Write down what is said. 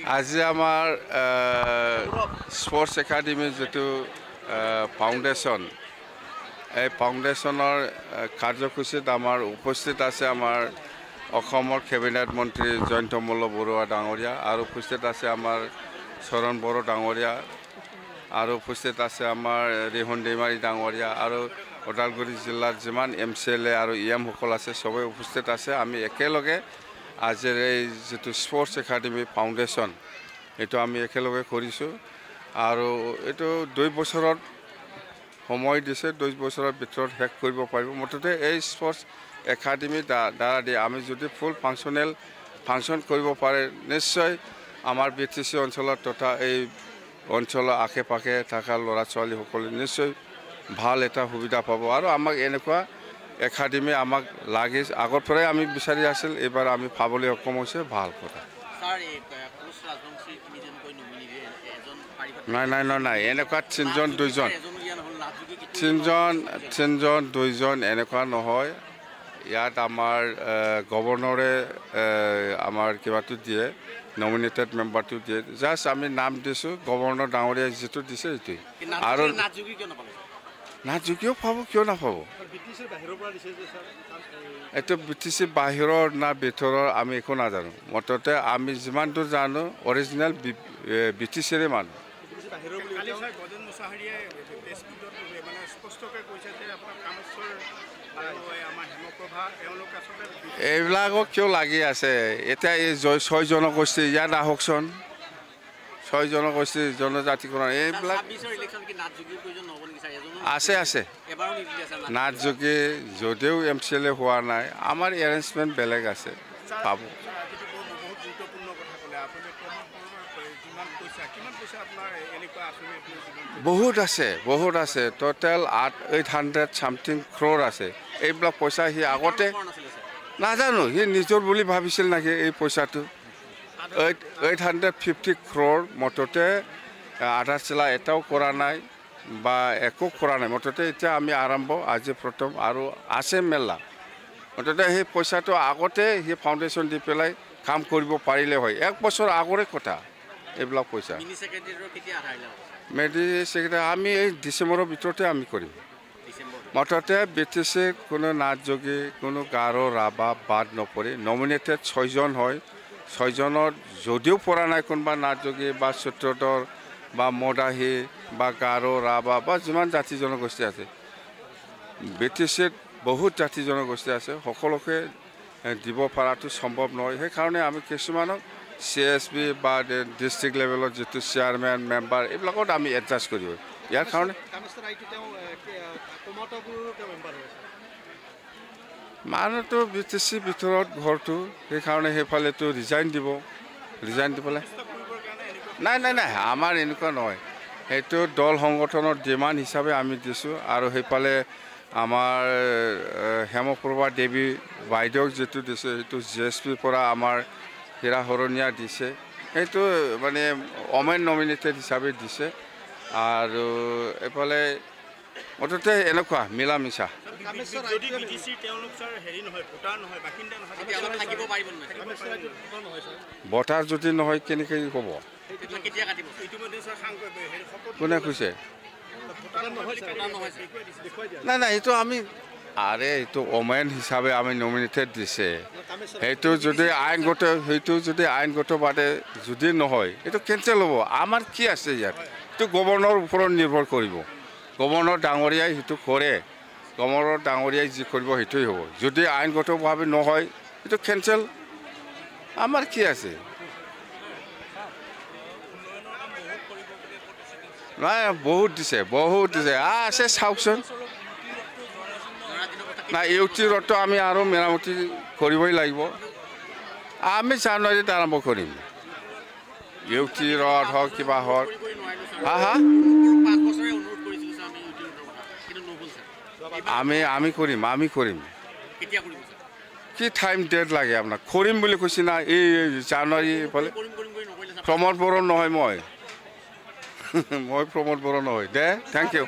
আজি আমাৰ স্পৰ্টছ একাডেমীৰ যিটো ফাউণ্ডেশ্যন এই ফাউণ্ডেশ্যনৰ কাৰ্যসূচীত আমাৰ উপস্থিত আছে আমাৰ অসমৰ কেবিনেট মন্ত্ৰী জয়ন্ত মল্ল বৰুৱা ডাঙৰীয়া আৰু উপস্থিত আছে আমাৰ চৰণ বড়ো ডাঙৰীয়া আৰু উপস্থিত আছে আমাৰ ৰিহন দৈমাৰী ডাঙৰীয়া আৰু ওদালগুৰি জিলাৰ যিমান MCLA আৰু EM সকল আছে সবে উপস্থিত আছে আমি একেলগে আজিৰ এই যেটো স্পৰ্টছ একাডেমী ফাউণ্ডেশ্যন এটো আমি একেলগে কৰিছোঁ আৰু এটো 2 বছৰত সময় দিছে 2 বছৰৰ ভিতৰত শেষ কৰিব পাৰিব মততে এই স্পৰ্টছ একাডেমী দ্বাৰা দি আমি যদি ফুল ফাংচন কৰিব পাৰে নিশ্চয় আমাৰ BTC অঞ্চলত তথা এই অঞ্চলৰ আশে-পাশে থকা ল'ৰা ছোৱালী সকলে নিশ্চয় ভাল এটা সুবিধা পাব আৰু আমাক এনেকুৱা একাডেমী আমাক লাগি আগৰ পৰাই আমি বিচাৰি আছিল এবাৰ আমি পাবলৈ সক্ষম হৈছে ভাল কথা স্যাৰ এই পুৰুষ ৰাজবংশী তিনিজনকৈ নমিনি এজন নাই এনেকুৱা তিনিজন দুইজন এনেকুৱা নহয় ইয়াত আমাৰ গভৰ্ণৰে আমাৰ কিবাটো দিয়ে নমিনেটেড মেম্বাৰটো দিয়ে জাস্ট আমি নাম দিছোঁ গভৰ্ণৰ ডাঙৰীয়া যেটো দিছে এইটোই আৰু নাজুকিও পাব কিয় নাপাব এইটো BTC বাহিৰৰ না ভিতৰৰ আমি একো নাজানো মততে আমি যিমান দূৰ জানো অৰিজিনেল BTCৰে মানুহ এইবিলাকক কিয় লাগি আছে এতিয়া এই 6 জনগোষ্ঠী ইয়াত আহকচোন 6 জনগোষ্ঠী জনজাতিকৰণ এইবিলাক আছে নাটযোগী যদিও MCLA হোৱা নাই আমাৰ এৰেঞ্জমেণ্ট বেলেগ আছে পাব বহুত আছে টোটেল 800 সামথিং ক্ৰ'ৰ আছে এইবিলাক পইচা হি আগতে নাজানো হি নিজৰ বুলি ভাবিছিল নাকি এই পইচাটো 850 ক্ৰ'ৰ মততে আধা চিলা এটাও কৰা নাই বা একো কৰা নাই মততে এতিয়া আমি আৰম্ভ আজি প্ৰথম আৰু আছে মেলা মততে সেই পইচাটো আগতে হি ফাউণ্ডেশ্যন দি পেলাই কাম কৰিব পাৰিলে হয় 1 বছৰ আগৰে কথা এইবিলাক পইচা মেডি সেক্ৰেটাৰী আমি এই ডিসেম্বৰৰ ভিতৰতে আমি কৰিম মততে BTC কোনো নাটযোগী কোনো গাৰো ৰাবা বাদ নপৰি নমিনেটেড 6 জন হয় 6 জনৰ যদিও পৰা নাই কোনবা নাটযোগী বা সূত্ৰধৰ বা মদাহী বা গাৰো ৰাবা বা যিমান জাতি জনগোষ্ঠী আছে BTC বহুত জাতি জনগোষ্ঠী আছে সকলোকে দিব পৰাটো সম্ভৱ নহয় সেই কাৰণে আমি কিছুমানক CSB বা ডিস্ট্ৰিক্ট লেভেলত যেটো চেয়াৰম্যান মেম্বাৰ এইবিলাকত আমি এডজাস্ট কৰিব ইয়াৰ কাৰণে মানুহটো BTC ভিতৰত ঘৰটো সেই কাৰণে সেইফালেতো ৰিজাইন দি পেলাই নাই আমাৰ এনেকুৱা নহয় এইটো দল সংগঠনৰ ডিমাণ্ড হিচাপে আমি দিছোঁ আৰু সেইফালে আমাৰ হেমপ্ৰভা দেৱী বাইদেউক যেটো দিছে সেইটো GSP পৰা আমাৰ হীৰা হৰণীয়া দিছে সেইটো মানে ওমেন নমিনেটেড হিচাপে দিছে আৰু এফালে মততে এনেকুৱা মিলা মিছা ভোটাৰ যদি নহয় কেনেকৈ ক'ব কোনে কৈছে নাই এইটো আমি আৰে এইটো ওমেন হিচাপে আমি নমিনেটেড দিছে সেইটো যদি আইনগত বাদে যদি নহয় এইটো কেঞ্চেল হ'ব আমাৰ কি আছে ইয়াত এইটো গভৰ্ণৰৰ ওপৰত নিৰ্ভৰ কৰিব গভৰ্ণৰ ডাঙৰীয়াই সেইটো কৰে গভৰ্ণৰ ডাঙৰীয়াই যি কৰিব সেইটোই হ'ব যদি আইনগতভাৱে নহয় এইটো কেঞ্চেল আমাৰ কি আছে নাই বহুত দিছে আছে চাওকচোন না ইউটি ৰোডটো আমি আৰু মেৰামতি কৰিবই লাগিব আমি জানুৱাৰীত আৰম্ভ কৰিম ইউটি ৰোড হওক কিবা হওক আমি কৰিম কি টাইম ডেট লাগে আপোনাক কৰিম বুলি কৈছে না এই জানুৱাৰী ফালে প্ৰমোদ বড়ো নহয় মই প্ৰমোদ বড়ো নহয় দে থেংক ইউ